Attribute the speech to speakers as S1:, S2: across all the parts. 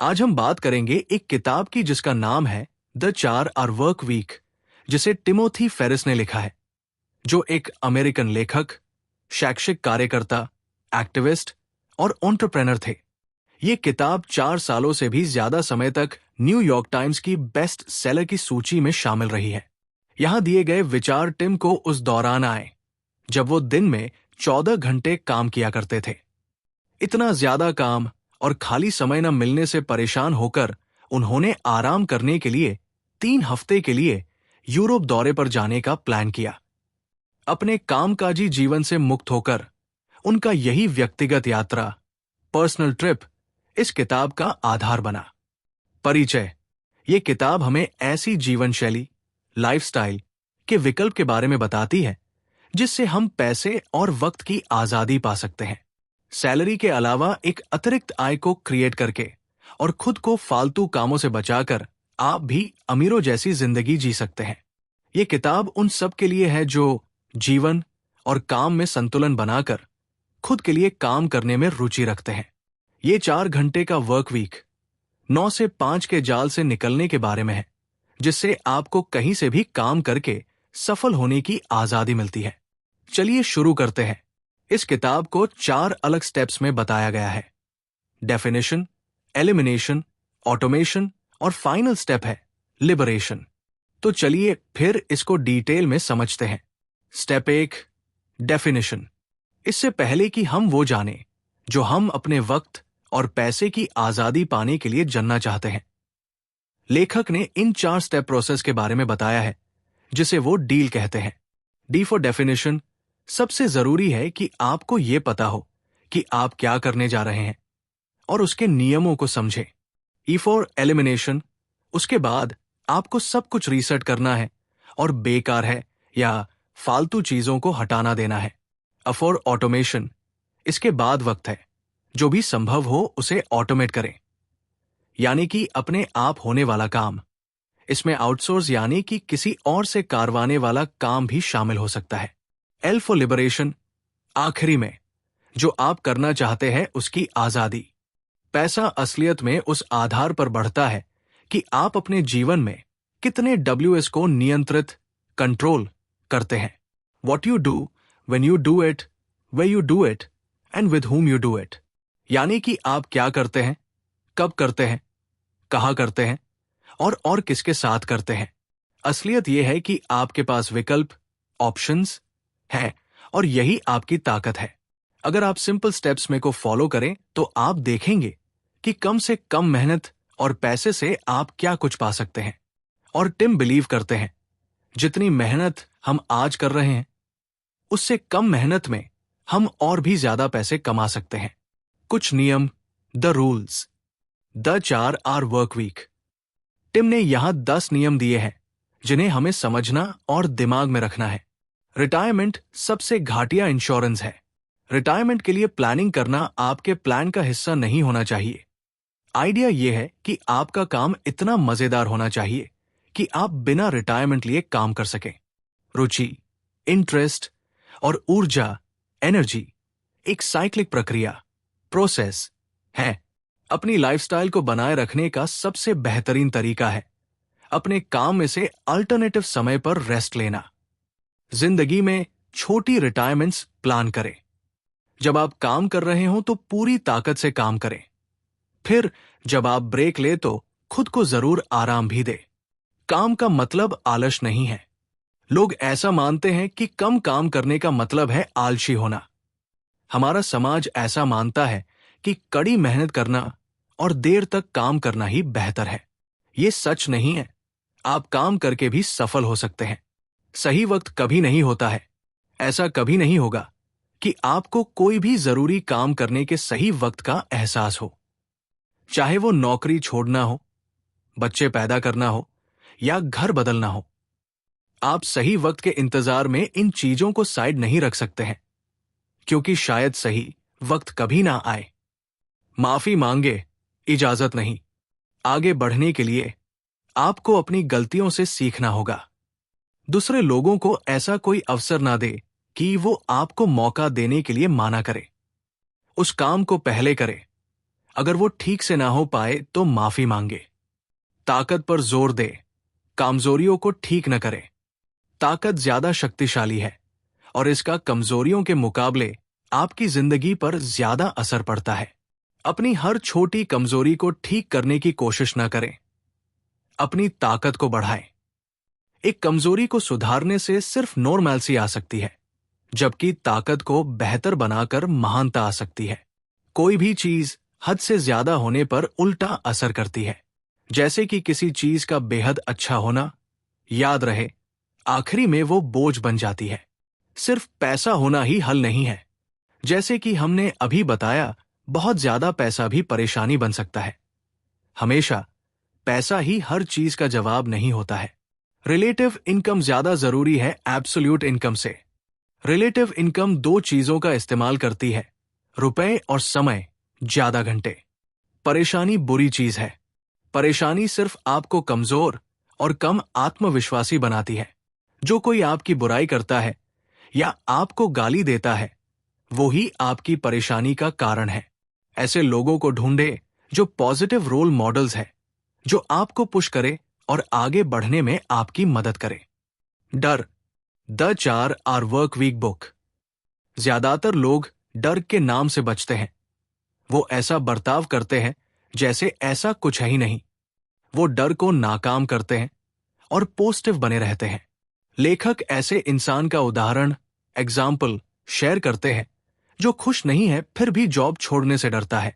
S1: आज हम बात करेंगे एक किताब की जिसका नाम है द 4 आवर वर्क वीक, जिसे टिमोथी फेरिस ने लिखा है, जो एक अमेरिकन लेखक, शैक्षिक कार्यकर्ता, एक्टिविस्ट और एंटरप्रेन्योर थे। ये किताब 4 सालों से भी ज्यादा समय तक न्यूयॉर्क टाइम्स की बेस्ट सेलर की सूची में शामिल रही है। यहां दिए गए विचार टिम को उस दौरान आए जब वो दिन में 14 घंटे काम किया करते थे। इतना ज्यादा काम और खाली समय न मिलने से परेशान होकर उन्होंने आराम करने के लिए 3 हफ्ते के लिए यूरोप दौरे पर जाने का प्लान किया। अपने कामकाजी जीवन से मुक्त होकर उनका यही व्यक्तिगत यात्रा, पर्सनल ट्रिप, इस किताब का आधार बना। परिचय: ये किताब हमें ऐसी जीवन शैली, लाइफस्टाइल के विकल्प के बारे में बताती है जिससे हम पैसे और वक्त की आजादी पा सकते हैं। सैलरी के अलावा एक अतिरिक्त आय को क्रिएट करके और खुद को फालतू कामों से बचाकर आप भी अमीरों जैसी जिंदगी जी सकते हैं। ये किताब उन सब के लिए है जो जीवन और काम में संतुलन बनाकर खुद के लिए काम करने में रुचि रखते हैं। ये 4 घंटे का वर्क वीक 9 से 5 के जाल से निकलने के बारे में है, जिससे आपको कहीं से भी काम करके सफल होने की आजादी मिलती है। चलिए शुरू करते हैं। इस किताब को 4 अलग स्टेप्स में बताया गया है: डेफिनेशन, एलिमिनेशन, ऑटोमेशन और फाइनल स्टेप है लिबरेशन। तो चलिए फिर इसको डिटेल में समझते हैं। Step 1, definition. इससे पहले कि हम वो जाने जो हम अपने वक्त और पैसे की आजादी पाने के लिए जानना चाहते हैं, लेखक ने इन 4 स्टेप प्रोसेस के बारे में बताया है, जिसे वो डील कहते हैं। डी फॉर डेफिनेशन: सबसे जरूरी है कि आपको ये पता हो कि आप क्या करने जा रहे हैं और उसके नियमों को समझें। ई फॉर एलिमिनेशन: उसके बाद आपको सब कुछ रीसेट करना है और बेकार है या फालतू चीजों को हटाना देना है। अ फॉर ऑटोमेशन: इसके बाद वक्त है जो भी संभव हो उसे ऑटोमेट करें, यानी कि अपने आप होने वाला काम। इसमें आउटसोर्स यानी कि किसी और से करवाने वाला काम भी शामिल हो सकता है। एल फॉर लिबरेशन: आखिरी में जो आप करना चाहते हैं उसकी आजादी। पैसा असलियत में उस आधार पर बढ़ता है कि आप अपने जीवन में कितने WS को नियंत्रित, कंट्रोल करते हैं। What you do, when you do it, where you do it, and with whom you do it। यानी कि आप क्या करते हैं, कब करते हैं, कहाँ करते हैं और किसके साथ करते हैं। असलियत यह है कि आपके पास विकल्प, ऑप्शंस हैं और यही आपकी ताकत है। अगर आप सिंपल स्टेप्स में को फॉलो करें तो आप देखेंगे कि कम से कम मेहनत और पैसे से आप क्या कुछ पा सकते हैं। और टिम बिलीव करते हैं जितनी मेहनत हम आज कर रहे हैं उससे कम मेहनत में हम और भी ज्यादा पैसे कमा सकते हैं। कुछ नियम, the rules, the 4 hour work week. Tim ने यहां 10 नियम दिए हैं जिन्हें हमें समझना और दिमाग में रखना है। रिटायरमेंट सबसे घाटिया इंश्योरेंस है। रिटायरमेंट के लिए प्लानिंग करना आपके प्लान का हिस्सा नहीं होना चाहिए। आइडिया यह है कि आपका काम इतना मजेदार होना चाहिए कि आप बिना रिटायरमेंट लिए काम कर सकें। रुचि, इंटरेस्ट और ऊर्जा, एनर्जी एक साइक्लिक प्रक्रिया, प्रोसेस है। अपनी लाइफस्टाइल को बनाए रखने का सबसे बेहतरीन तरीका है अपने काम में से अल्टरनेटिव समय पर रेस्ट लेना। जिंदगी में छोटी रिटायरमेंट्स प्लान करें। जब आप काम कर रहे हो तो पूरी ताकत से काम करें। फिर जब आप ब्रेक ले तो खुद को जरूर आराम भी दे। काम का मतलब आलस नहीं है। लोग ऐसा मानते हैं कि कम काम करने का मतलब है आलसी होना। हमारा समाज ऐसा मानता है कि कड़ी मेहनत करना और देर तक काम करना ही बेहतर है। ये सच नहीं है। आप काम करके भी सफल हो सकते हैं। सही वक्त कभी नहीं होता है। ऐसा कभी नहीं होगा कि आपको कोई भी जरूरी काम करने के सही वक्त का एहसास हो, चाहे वो नौकरी छोड़ना हो, बच्चे पैदा करना हो या घर बदलना हो। आप सही वक्त के इंतजार में इन चीजों को साइड नहीं रख सकते हैं, क्योंकि शायद सही वक्त कभी ना आए। माफी मांगे, इजाजत नहीं। आगे बढ़ने के लिए आपको अपनी गलतियों से सीखना होगा। दूसरे लोगों को ऐसा कोई अवसर ना दे कि वो आपको मौका देने के लिए माना करे। उस काम को पहले करे। अगर वो ठीक से ना हो पाए तो माफी मांगे। ताकत पर जोर दे, कमजोरियों को ठीक न करे। ताकत ज्यादा शक्तिशाली है और इसका कमजोरियों के मुकाबले आपकी जिंदगी पर ज्यादा असर पड़ता है। अपनी हर छोटी कमजोरी को ठीक करने की कोशिश न करें, अपनी ताकत को बढ़ाएं। एक कमजोरी को सुधारने से सिर्फ नॉर्मैलिटी आ सकती है, जबकि ताकत को बेहतर बनाकर महानता आ सकती है। कोई भी चीज हद से ज्यादा होने पर उल्टा असर करती है, जैसे कि किसी चीज का बेहद अच्छा होना। याद रहे, आखिरी में वो बोझ बन जाती है। सिर्फ पैसा होना ही हल नहीं है। जैसे कि हमने अभी बताया, बहुत ज्यादा पैसा भी परेशानी बन सकता है। हमेशा पैसा ही हर चीज का जवाब नहीं होता है। रिलेटिव इनकम ज्यादा जरूरी है एब्सोल्यूट इनकम से। रिलेटिव इनकम दो चीजों का इस्तेमाल करती है, रुपए और समय, ज्यादा घंटे। परेशानी बुरी चीज है। परेशानी सिर्फ आपको कमजोर और कम आत्मविश्वासी बनाती है। जो कोई आपकी बुराई करता है या आपको गाली देता है, वो ही आपकी परेशानी का कारण है। ऐसे लोगों को ढूंढे जो पॉजिटिव रोल मॉडल्स है, जो आपको पुश करे और आगे बढ़ने में आपकी मदद करे। डर, the 4 hour work week book. ज्यादातर लोग डर के नाम से बचते हैं। वो ऐसा बर्ताव करते हैं जैसे ऐसा कुछ है ही नहीं। वो डर को नाकाम करते हैं और पॉजिटिव बने रहते हैं। लेखक ऐसे इंसान का उदाहरण एग्जाम्पल शेयर करते हैं जो खुश नहीं है फिर भी जॉब छोड़ने से डरता है।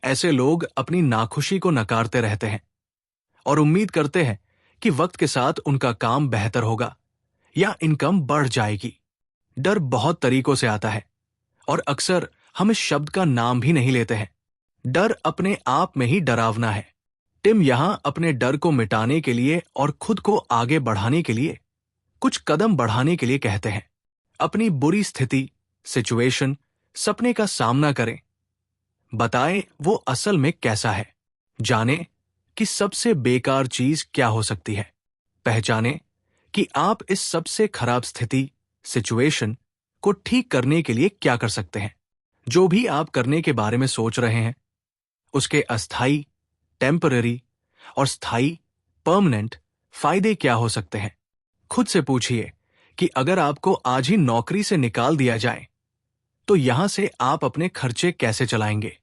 S1: ऐसे लोग अपनी नाखुशी को नकारते रहते हैं और उम्मीद करते हैं कि वक्त के साथ उनका काम बेहतर होगा या इनकम बढ़ जाएगी। डर बहुत तरीकों से आता है और अक्सर हम इस शब्द का नाम भी नहीं लेते हैं। डर अपने आप में ही डरावना है। टिम यहां अपने डर को मिटाने के लिए और खुद को आगे बढ़ाने के लिए कुछ कदम बढ़ाने के लिए कहते हैं। अपनी बुरी स्थिति, सिचुएशन, सपने का सामना करें। बताएं वो असल में कैसा है। जानें कि सबसे बेकार चीज क्या हो सकती है। पहचानें कि आप इस सबसे खराब स्थिति, सिचुएशन को ठीक करने के लिए क्या कर सकते हैं। जो भी आप करने के बारे में सोच रहे हैं, उसके अस्थायी, टेम्पररी और स्थायी, परमानेंट फायदे क्या हो सकते हैं। खुद से पूछिए कि अगर आपको आज ही नौकरी से निकाल दिया जाए तो यहां से आप अपने खर्चे कैसे चलाएंगे।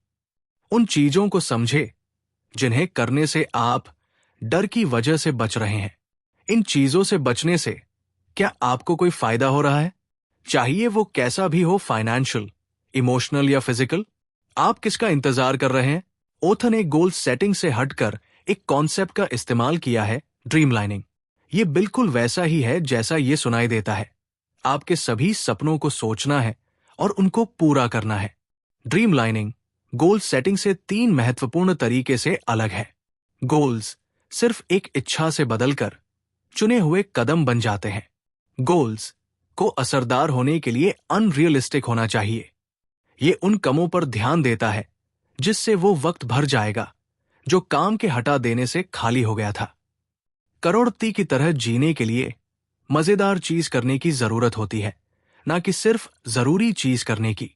S1: उन चीजों को समझे जिन्हें करने से आप डर की वजह से बच रहे हैं। इन चीजों से बचने से क्या आपको कोई फायदा हो रहा है, चाहिए वो कैसा भी हो, फाइनेंशियल, इमोशनल या फिजिकल। आप किसका इंतजार कर रहे हैं। ओथर ने गोल सेटिंग से हटकर एक कॉन्सेप्ट का इस्तेमाल किया है, ड्रीम लाइनिंग। ये बिल्कुल वैसा ही है जैसा ये सुनाई देता है। आपके सभी सपनों को सोचना है और उनको पूरा करना है। ड्रीम लाइनिंग गोल सेटिंग से 3 महत्वपूर्ण तरीके से अलग है। गोल्स सिर्फ एक इच्छा से बदलकर चुने हुए कदम बन जाते हैं। गोल्स को असरदार होने के लिए अनरियलिस्टिक होना चाहिए। ये उन कामों पर ध्यान देता है जिससे वो वक्त भर जाएगा जो काम के हटा देने से खाली हो गया था। करोड़पति की तरह जीने के लिए मजेदार चीज करने की जरूरत होती है, ना कि सिर्फ जरूरी चीज करने की।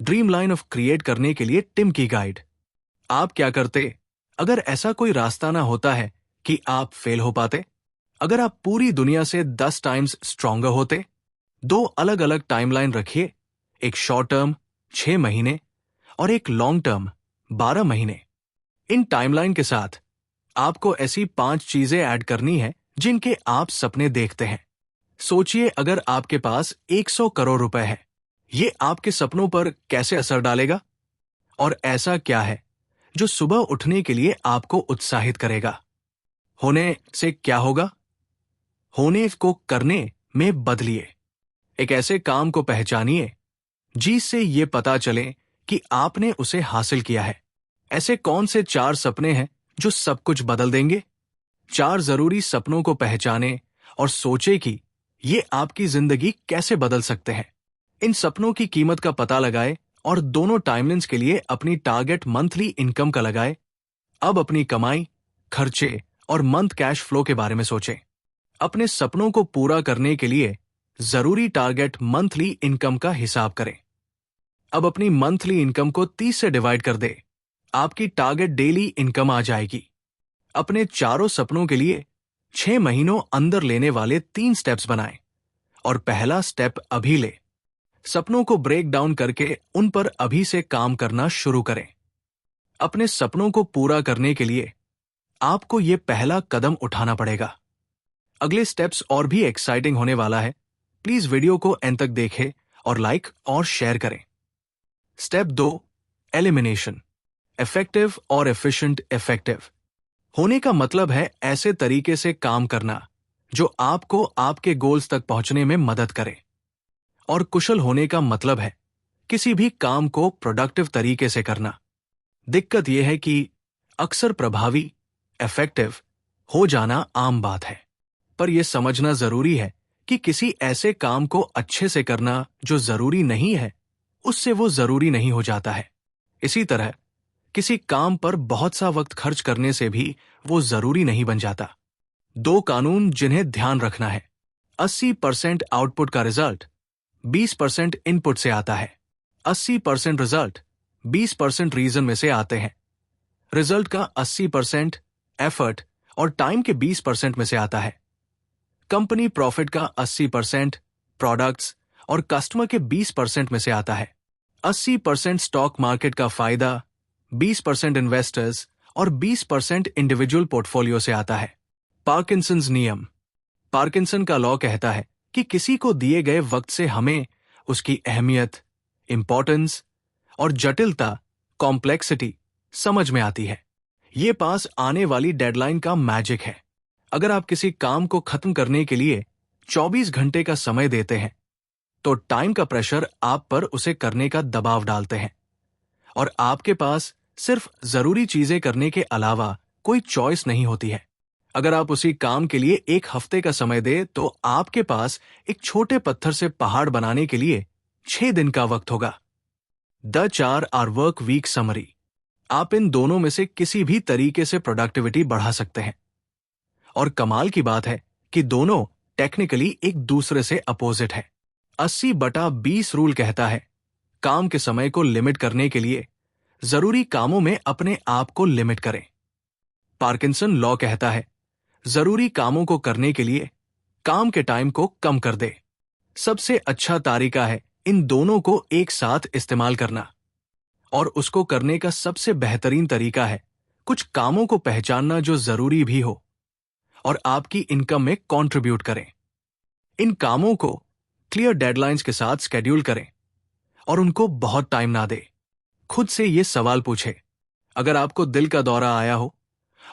S1: ड्रीम लाइन ऑफ क्रिएट करने के लिए टिम की गाइड। आप क्या करते अगर ऐसा कोई रास्ता ना होता है कि आप फेल हो पाते। अगर आप पूरी दुनिया से 10 टाइम्स स्ट्रॉन्गर होते। 2 अलग अलग टाइमलाइन रखिए, एक शॉर्ट टर्म 6 महीने और एक लॉन्ग टर्म 12 महीने। इन टाइमलाइन के साथ आपको ऐसी 5 चीजें ऐड करनी है जिनके आप सपने देखते हैं। सोचिए अगर आपके पास 100 करोड़ रुपए है, ये आपके सपनों पर कैसे असर डालेगा। और ऐसा क्या है जो सुबह उठने के लिए आपको उत्साहित करेगा। होने से क्या होगा, होने को करने में बदलिए। एक ऐसे काम को पहचानिए जिससे ये पता चले कि आपने उसे हासिल किया है। ऐसे कौन से 4 सपने हैं जो सब कुछ बदल देंगे। 4 जरूरी सपनों को पहचाने और सोचे कि ये आपकी जिंदगी कैसे बदल सकते हैं। इन सपनों की कीमत का पता लगाए और दोनों टाइमलाइंस के लिए अपनी टारगेट मंथली इनकम का लगाए। अब अपनी कमाई, खर्चे और मंथ कैश फ्लो के बारे में सोचें। अपने सपनों को पूरा करने के लिए जरूरी टारगेट मंथली इनकम का हिसाब करें। अब अपनी मंथली इनकम को 30 से डिवाइड कर दे। आपकी टारगेट डेली इनकम आ जाएगी। अपने चारों सपनों के लिए 6 महीनों अंदर लेने वाले 3 स्टेप्स बनाएं। और पहला स्टेप अभी ले। सपनों को ब्रेक डाउन करके उन पर अभी से काम करना शुरू करें। अपने सपनों को पूरा करने के लिए आपको यह पहला कदम उठाना पड़ेगा। अगले स्टेप्स और भी एक्साइटिंग होने वाला है। प्लीज वीडियो को एंड तक देखें और लाइक और शेयर करें। Step 2, elimination. इफेक्टिव और एफिशिएंट। इफेक्टिव होने का मतलब है ऐसे तरीके से काम करना जो आपको आपके गोल्स तक पहुंचने में मदद करे। और कुशल होने का मतलब है किसी भी काम को प्रोडक्टिव तरीके से करना। दिक्कत यह है कि अक्सर प्रभावी, इफेक्टिव हो जाना आम बात है, पर यह समझना जरूरी है कि किसी ऐसे काम को अच्छे से करना जो जरूरी नहीं है, उससे वो जरूरी नहीं हो जाता है। इसी तरह किसी काम पर बहुत सा वक्त खर्च करने से भी वो जरूरी नहीं बन जाता। 2 कानून जिन्हें ध्यान रखना है। 80% आउटपुट का रिजल्ट 20% इनपुट से आता है। 80% रिजल्ट 20% रीजन में से आते हैं। रिजल्ट का 80% एफर्ट और टाइम के 20% में से आता है। कंपनी प्रॉफिट का 80% प्रोडक्ट्स और कस्टमर के 20% में से आता है। 80% स्टॉक मार्केट का फायदा 20% इन्वेस्टर्स और 20% इंडिविजुअल पोर्टफोलियो से आता है। पार्किंसंस नियम। पार्किंसन का लॉ कहता है कि किसी को दिए गए वक्त से हमें उसकी अहमियत, इंपॉर्टेंस और जटिलता, कॉम्प्लेक्सिटी समझ में आती है। ये पास आने वाली डेडलाइन का मैजिक है। अगर आप किसी काम को खत्म करने के लिए 24 घंटे का समय देते हैं, तो टाइम का प्रेशर आप पर उसे करने का दबाव डालते हैं और आपके पास सिर्फ जरूरी चीजें करने के अलावा कोई चॉइस नहीं होती है। अगर आप उसी काम के लिए 1 हफ्ते का समय दें, तो आपके पास एक छोटे पत्थर से पहाड़ बनाने के लिए 6 दिन का वक्त होगा। The 4 hour work week summary. आप इन दोनों में से किसी भी तरीके से प्रोडक्टिविटी बढ़ा सकते हैं। और कमाल की बात है कि दोनों टेक्निकली एक दूसरे से अपोजिट है। 80/20 रूल कहता है काम के समय को लिमिट करने के लिए जरूरी कामों में अपने आप को लिमिट करें। पार्किंसन लॉ कहता है जरूरी कामों को करने के लिए काम के टाइम को कम कर दे। सबसे अच्छा तरीका है इन दोनों को एक साथ इस्तेमाल करना। और उसको करने का सबसे बेहतरीन तरीका है कुछ कामों को पहचानना जो जरूरी भी हो और आपकी इनकम में कंट्रीब्यूट करें। इन कामों को क्लियर डेडलाइंस के साथ शेड्यूल करें और उनको बहुत टाइम ना दे। खुद से ये सवाल पूछे, अगर आपको दिल का दौरा आया हो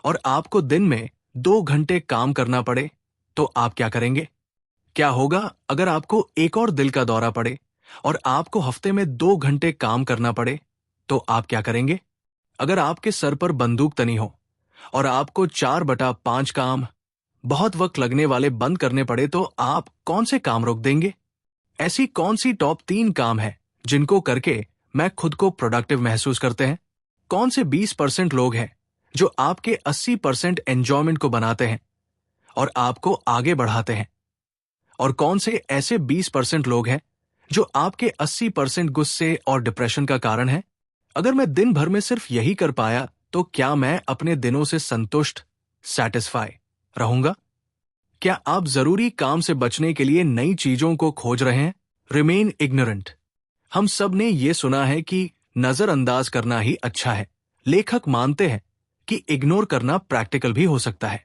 S1: और आपको दिन में 2 घंटे काम करना पड़े, तो आप क्या करेंगे? क्या होगा अगर आपको एक और दिल का दौरा पड़े और आपको हफ्ते में 2 घंटे काम करना पड़े, तो आप क्या करेंगे? अगर आपके सर पर बंदूक तनी हो और आपको 4/5 काम बहुत वक्त लगने वाले बंद करने पड़े, तो आप कौन से काम रोक देंगे? ऐसी कौन सी टॉप 3 काम है जिनको करके मैं खुद को प्रोडक्टिव महसूस करते हैं? कौन से 20% लोग हैं जो आपके 80% एंजॉयमेंट को बनाते हैं और आपको आगे बढ़ाते हैं? और कौन से ऐसे 20% लोग हैं जो आपके 80% गुस्से और डिप्रेशन का कारण है? अगर मैं दिन भर में सिर्फ यही कर पाया, तो क्या मैं अपने दिनों से संतुष्ट, सैटिस्फाई रहूंगा? क्या आप जरूरी काम से बचने के लिए नई चीजों को खोज रहे हैं? Remain ignorant. हम सब ने यह सुना है कि नजरअंदाज करना ही अच्छा है। लेखक मानते हैं कि इग्नोर करना प्रैक्टिकल भी हो सकता है।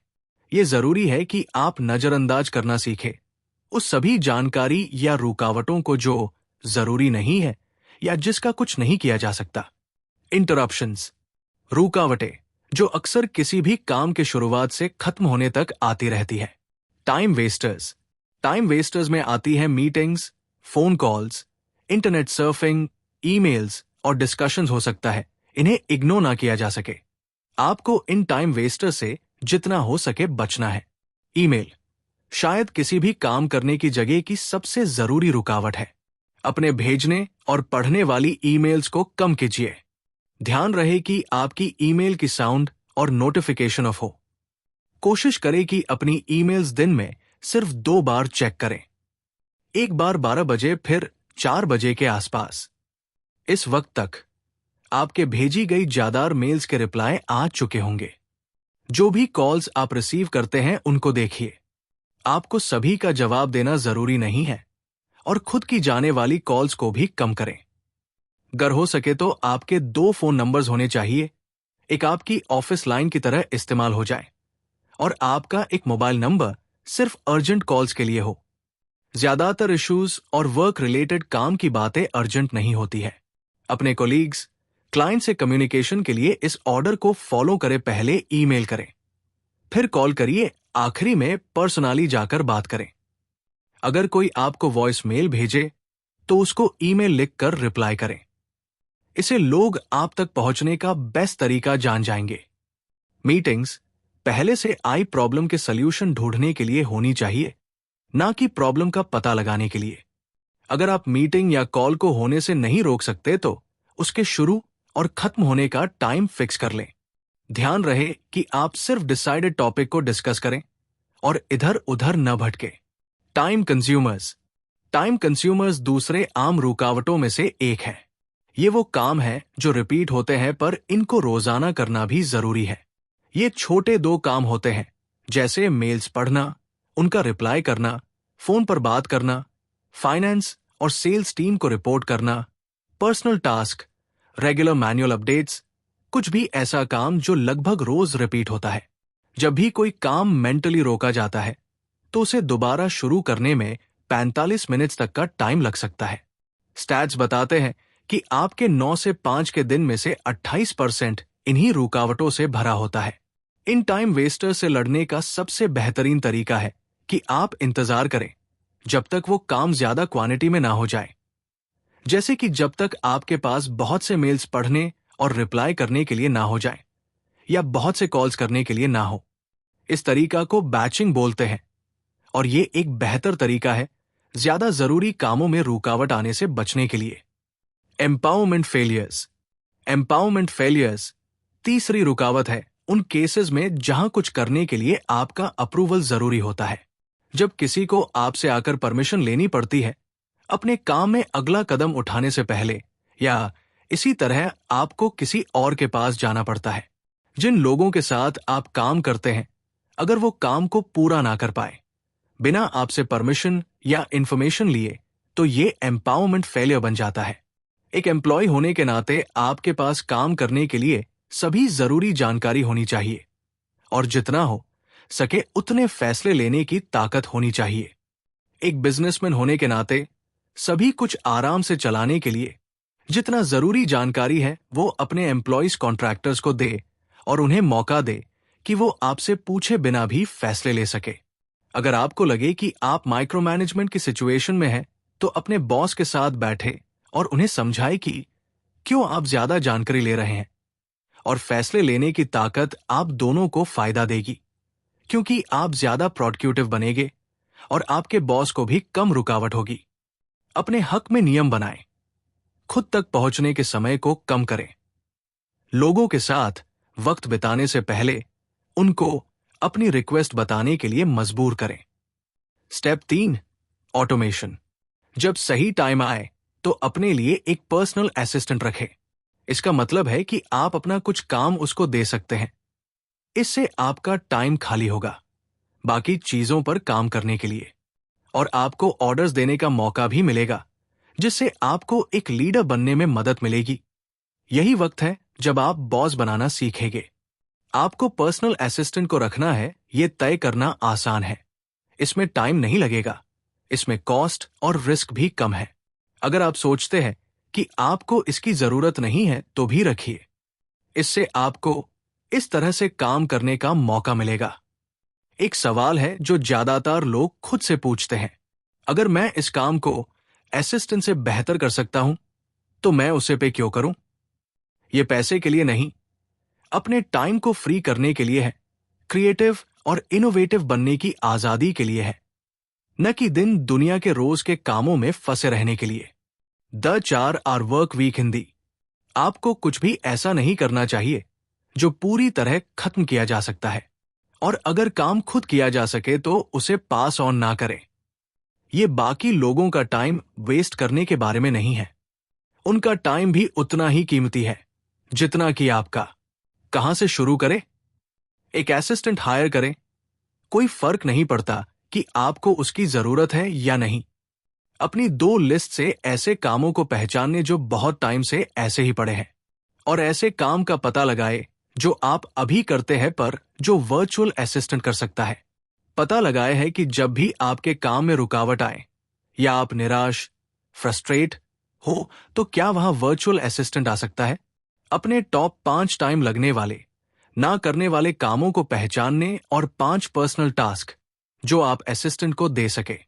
S1: यह जरूरी है कि आप नजरअंदाज करना सीखें उस सभी जानकारी या रुकावटों को जो जरूरी नहीं है या जिसका कुछ नहीं किया जा सकता। इंटरप्शंस, रुकावटें जो अक्सर किसी भी काम के शुरुआत से खत्म होने तक आती रहती है। Time wasters. टाइम वेस्टर्स में आती है meetings, phone calls, internet surfing, emails और डिस्कशंस हो सकता है इन्हें इग्नोर ना किया जा सके। आपको इन टाइम वेस्टर से जितना हो सके बचना है। ईमेल शायद किसी भी काम करने की जगह की सबसे जरूरी रुकावट है। अपने भेजने और पढ़ने वाली ईमेल्स को कम कीजिए। ध्यान रहे कि आपकी ईमेल की साउंड और नोटिफिकेशन ऑफ हो। कोशिश करें कि अपनी ईमेल्स दिन में सिर्फ 2 बार चेक करें, एक बार 12 बजे, फिर 4 बजे के आसपास। इस वक्त तक आपके भेजी गई ज्यादातर मेल्स के रिप्लाई आ चुके होंगे। जो भी कॉल्स आप रिसीव करते हैं उनको देखिए। आपको सभी का जवाब देना जरूरी नहीं है और खुद की जाने वाली कॉल्स को भी कम करें। अगर हो सके तो आपके 2 फोन नंबर्स होने चाहिए। एक आपकी ऑफिस लाइन की तरह इस्तेमाल हो जाए और आपका एक मोबाइल नंबर सिर्फ अर्जेंट कॉल्स के लिए हो। ज्यादातर इश्यूज और वर्क रिलेटेड काम की बातें अर्जेंट नहीं होती है। अपने कोलीग्स, क्लाइंट से कम्युनिकेशन के लिए इस ऑर्डर को फॉलो करे, पहले ईमेल करें, फिर कॉल करिए, आखिरी में पर्सनली जाकर बात करें। अगर कोई आपको वॉइस मेल भेजे तो उसको ईमेल लिखकर रिप्लाई करें। इसे लोग आप तक पहुंचने का बेस्ट तरीका जान जाएंगे। मीटिंग्स पहले से आई प्रॉब्लम के सल्यूशन ढूंढने के लिए होनी चाहिए, ना कि प्रॉब्लम का पता लगाने के लिए। अगर आप मीटिंग या कॉल को होने से नहीं रोक सकते तो उसके शुरू और खत्म होने का टाइम फिक्स कर लें। ध्यान रहे कि आप सिर्फ डिसाइडेड टॉपिक को डिस्कस करें और इधर उधर न भटके। टाइम कंज्यूमर्स दूसरे आम रुकावटों में से एक है। ये वो काम है जो रिपीट होते हैं, पर इनको रोजाना करना भी जरूरी है। ये छोटे 2 काम होते हैं, जैसे मेल्स पढ़ना, उनका रिप्लाई करना, फोन पर बात करना, फाइनेंस और सेल्स टीम को रिपोर्ट करना, personal task, regular manual updates, कुछ भी ऐसा काम जो लगभग रोज रिपीट होता है। जब भी कोई काम मेंटली रोका जाता है तो उसे दोबारा शुरू करने में 45 मिनट्स तक का टाइम लग सकता है। स्टैट्स बताते हैं कि आपके 9 से 5 के दिन में से 28% इन्हीं रुकावटों से भरा होता है। इन टाइम वेस्टर से लड़ने का सबसे बेहतरीन तरीका है कि आप इंतजार करें जब तक वो काम ज्यादा क्वांटिटी में ना हो जाए। जैसे कि जब तक आपके पास बहुत से मेल्स पढ़ने और रिप्लाई करने के लिए ना हो जाए या बहुत से कॉल्स करने के लिए ना हो। इस तरीका को बैचिंग बोलते हैं और ये एक बेहतर तरीका है ज्यादा जरूरी कामों में रुकावट आने से बचने के लिए। एम्पावरमेंट फेलियर्स तीसरी रुकावट है उन केसेस में जहां कुछ करने के लिए आपका अप्रूवल जरूरी होता है। जब किसी को आपसे आकर परमिशन लेनी पड़ती है अपने काम में अगला कदम उठाने से पहले, या इसी तरह आपको किसी और के पास जाना पड़ता है। जिन लोगों के साथ आप काम करते हैं, अगर वो काम को पूरा ना कर पाए बिना आपसे परमिशन या इंफॉर्मेशन लिए, तो ये एम्पावरमेंट फेलियर बन जाता है। एक एम्प्लॉय होने के नाते आपके पास काम करने के लिए सभी जरूरी जानकारी होनी चाहिए और जितना हो सके उतने फैसले लेने की ताकत होनी चाहिए। एक बिजनेसमैन होने के नाते सभी कुछ आराम से चलाने के लिए जितना जरूरी जानकारी है वो अपने एम्प्लॉयज कॉन्ट्रैक्टर्स को दे और उन्हें मौका दे कि वो आपसे पूछे बिना भी फैसले ले सके। अगर आपको लगे कि आप माइक्रो मैनेजमेंट की सिचुएशन में हैं, तो अपने बॉस के साथ बैठे और उन्हें समझाए कि क्यों आप ज्यादा जानकारी ले रहे हैं, और फैसले लेने की ताकत आप दोनों को फायदा देगी, क्योंकि आप ज्यादा प्रोडक्टिव बनेंगे और आपके बॉस को भी कम रुकावट होगी। अपने हक में नियम बनाएं, खुद तक पहुंचने के समय को कम करें। लोगों के साथ वक्त बिताने से पहले उनको अपनी रिक्वेस्ट बताने के लिए मजबूर करें। Step 3, automation. जब सही टाइम आए तो अपने लिए एक पर्सनल असिस्टेंट रखें। इसका मतलब है कि आप अपना कुछ काम उसको दे सकते हैं। इससे आपका टाइम खाली होगा बाकी चीजों पर काम करने के लिए, और आपको ऑर्डर्स देने का मौका भी मिलेगा, जिससे आपको एक लीडर बनने में मदद मिलेगी। यही वक्त है जब आप बॉस बनाना सीखेंगे। आपको पर्सनल असिस्टेंट को रखना है, यह तय करना आसान है। इसमें टाइम नहीं लगेगा, इसमें कॉस्ट और रिस्क भी कम है। अगर आप सोचते हैं कि आपको इसकी जरूरत नहीं है तो भी रखिए। इससे आपको इस तरह से काम करने का मौका मिलेगा। एक सवाल है जो ज्यादातर लोग खुद से पूछते हैं, अगर मैं इस काम को असिस्टेंट से बेहतर कर सकता हूं तो मैं उसे पे क्यों करूं? यह पैसे के लिए नहीं, अपने टाइम को फ्री करने के लिए है, क्रिएटिव और इनोवेटिव बनने की आजादी के लिए है, न कि दिन दुनिया के रोज के कामों में फंसे रहने के लिए। The 4 hour work week Hindi. आपको कुछ भी ऐसा नहीं करना चाहिए जो पूरी तरह खत्म किया जा सकता है, और अगर काम खुद किया जा सके तो उसे पास ऑन ना करें। यह बाकी लोगों का टाइम वेस्ट करने के बारे में नहीं है, उनका टाइम भी उतना ही कीमती है जितना कि आपका। कहां से शुरू करें? एक असिस्टेंट हायर करें। कोई फर्क नहीं पड़ता कि आपको उसकी जरूरत है या नहीं। अपनी 2 लिस्ट से ऐसे कामों को पहचानने जो बहुत टाइम से ऐसे ही पड़े हैं, और ऐसे काम का पता लगाए जो आप अभी करते हैं पर जो वर्चुअल असिस्टेंट कर सकता है। पता लगाए है कि जब भी आपके काम में रुकावट आए या आप निराश, फ्रस्ट्रेट हो, तो क्या वहां वर्चुअल असिस्टेंट आ सकता है? अपने टॉप 5 टाइम लगने वाले, ना करने वाले कामों को पहचानने और 5 पर्सनल टास्क जो आप असिस्टेंट को दे सके।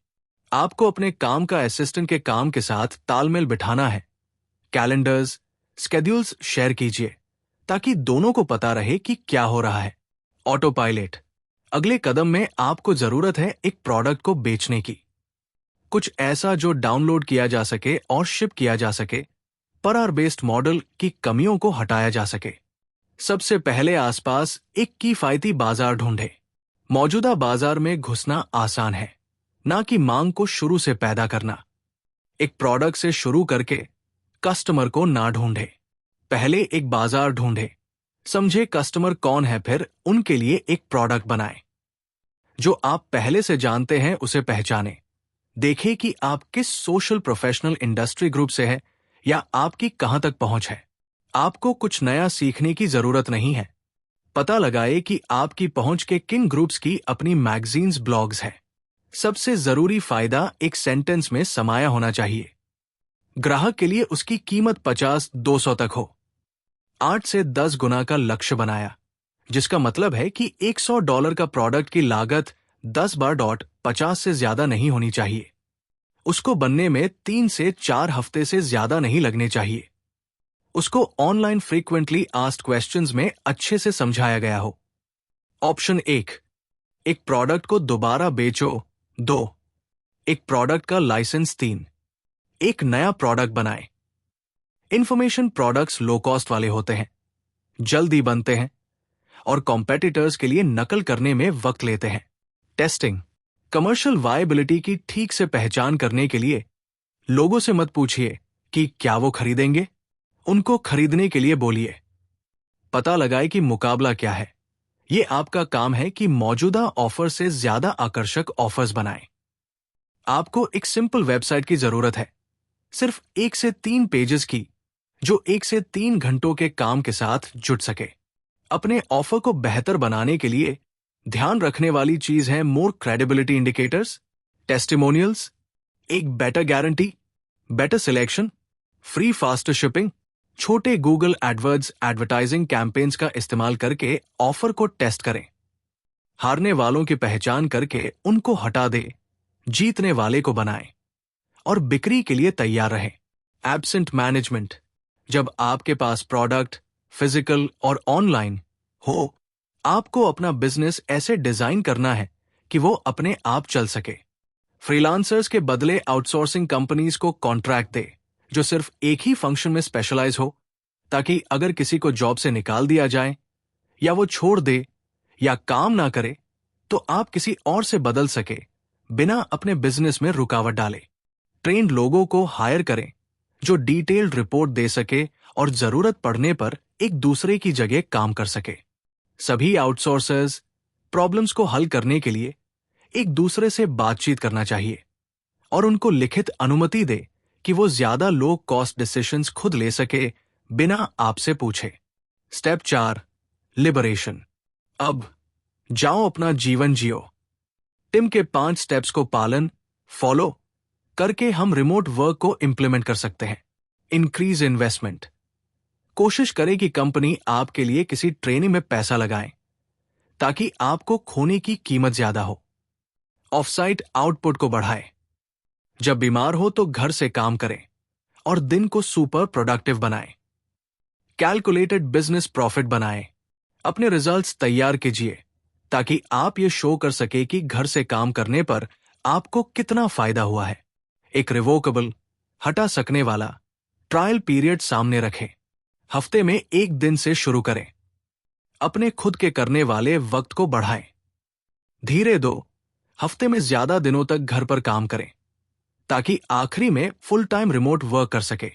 S1: आपको अपने काम का असिस्टेंट के काम के साथ तालमेल बिठाना है। कैलेंडर्स, स्केड्यूल्स शेयर कीजिए ताकि दोनों को पता रहे कि क्या हो रहा है। Auto pilot. अगले कदम में आपको जरूरत है एक प्रोडक्ट को बेचने की। कुछ ऐसा जो डाउनलोड किया जा सके और शिप किया जा सके, पर आर बेस्ड मॉडल की कमियों को हटाया जा सके। सबसे पहले आसपास एक किफायती बाजार ढूंढे। मौजूदा बाजार में घुसना आसान है, ना कि मांग को शुरू से पैदा करना। एक प्रोडक्ट से शुरू करके कस्टमर को ना ढूंढे। पहले एक बाजार ढूंढे, समझे कस्टमर कौन है, फिर उनके लिए एक प्रोडक्ट बनाए। जो आप पहले से जानते हैं उसे पहचाने। देखें कि आप किस सोशल प्रोफेशनल इंडस्ट्री ग्रुप से हैं या आपकी कहां तक पहुंच है। आपको कुछ नया सीखने की जरूरत नहीं है। पता लगाए कि आपकी पहुंच के किन ग्रुप्स की अपनी मैगजीन्स, ब्लॉग्स है। सबसे जरूरी फायदा एक सेंटेंस में समाया होना चाहिए। ग्राहक के लिए उसकी कीमत 50-200 तक हो। 8 से 10 गुना का लक्ष्य बनाया, जिसका मतलब है कि $100 का प्रोडक्ट की लागत 10 बार $50 से ज्यादा नहीं होनी चाहिए। उसको बनने में 3 से 4 हफ्ते से ज्यादा नहीं लगने चाहिए। उसको ऑनलाइन फ्रीक्वेंटली आस्क्ड क्वेश्चंस में अच्छे से समझाया गया हो। ऑप्शन 1, एक प्रोडक्ट को दोबारा बेचो। 2, एक प्रोडक्ट का लाइसेंस। 3, एक नया प्रोडक्ट बनाए। इंफॉर्मेशन प्रोडक्ट्स लो कॉस्ट वाले होते हैं, जल्दी बनते हैं और कॉम्पेटिटर्स के लिए नकल करने में वक्त लेते हैं। टेस्टिंग। कमर्शियल वायबिलिटी की ठीक से पहचान करने के लिए लोगों से मत पूछिए कि क्या वो खरीदेंगे, उनको खरीदने के लिए बोलिए। पता लगाए कि मुकाबला क्या है। ये आपका काम है कि मौजूदा ऑफर से ज्यादा आकर्षक ऑफर्स बनाएं। आपको एक सिंपल वेबसाइट की जरूरत है, सिर्फ 1 से 3 पेजेस की, जो 1 से 3 घंटों के काम के साथ जुड़ सके। अपने ऑफर को बेहतर बनाने के लिए ध्यान रखने वाली चीज है मोर क्रेडिबिलिटी इंडिकेटर्स, टेस्टिमोनियल्स, एक better guarantee, better selection, free faster shipping. छोटे गूगल एडवर्ड्स एडवर्टाइजिंग कैंपेन्स का इस्तेमाल करके ऑफर को टेस्ट करें। हारने वालों की पहचान करके उनको हटा दे, जीतने वाले को बनाएं और बिक्री के लिए तैयार रहें। Absent management. जब आपके पास प्रोडक्ट फिजिकल और ऑनलाइन हो, आपको अपना बिजनेस ऐसे डिजाइन करना है कि वो अपने आप चल सके। फ्रीलांसर्स के बदले आउटसोर्सिंग कंपनीज को कॉन्ट्रैक्ट दे जो सिर्फ एक ही फंक्शन में स्पेशलाइज हो, ताकि अगर किसी को जॉब से निकाल दिया जाए या वो छोड़ दे या काम ना करे तो आप किसी और से बदल सके बिना अपने बिजनेस में रुकावट डाले। ट्रेन्ड लोगों को हायर करें जो डिटेल्ड रिपोर्ट दे सके और जरूरत पड़ने पर एक दूसरे की जगह काम कर सके। सभी आउटसोर्सर्स प्रॉब्लम्स को हल करने के लिए एक दूसरे से बातचीत करना चाहिए और उनको लिखित अनुमति दे कि वो ज्यादा लो कॉस्ट डिसीजंस खुद ले सके बिना आपसे पूछे। Step 4, liberation. अब जाओ अपना जीवन जियो। टिम के 5 स्टेप्स को फॉलो करके हम रिमोट वर्क को इंप्लीमेंट कर सकते हैं। Increase investment. कोशिश करें कि कंपनी आपके लिए किसी ट्रेनिंग में पैसा लगाए ताकि आपको खोने की कीमत ज्यादा हो। ऑफसाइट आउटपुट को बढ़ाए। जब बीमार हो तो घर से काम करें और दिन को सुपर प्रोडक्टिव बनाएं। कैलकुलेटेड बिजनेस प्रॉफिट बनाएं। अपने रिजल्ट्स तैयार कीजिए ताकि आप ये शो कर सके कि घर से काम करने पर आपको कितना फायदा हुआ है। एक रिवोकेबल, हटा सकने वाला ट्रायल पीरियड सामने रखें। हफ्ते में 1 दिन से शुरू करें। अपने खुद के करने वाले वक्त को बढ़ाएं। धीरे दो, हफ्ते में ज्यादा दिनों तक घर पर काम करें ताकि आखिरी में फुल टाइम रिमोट वर्क कर सके।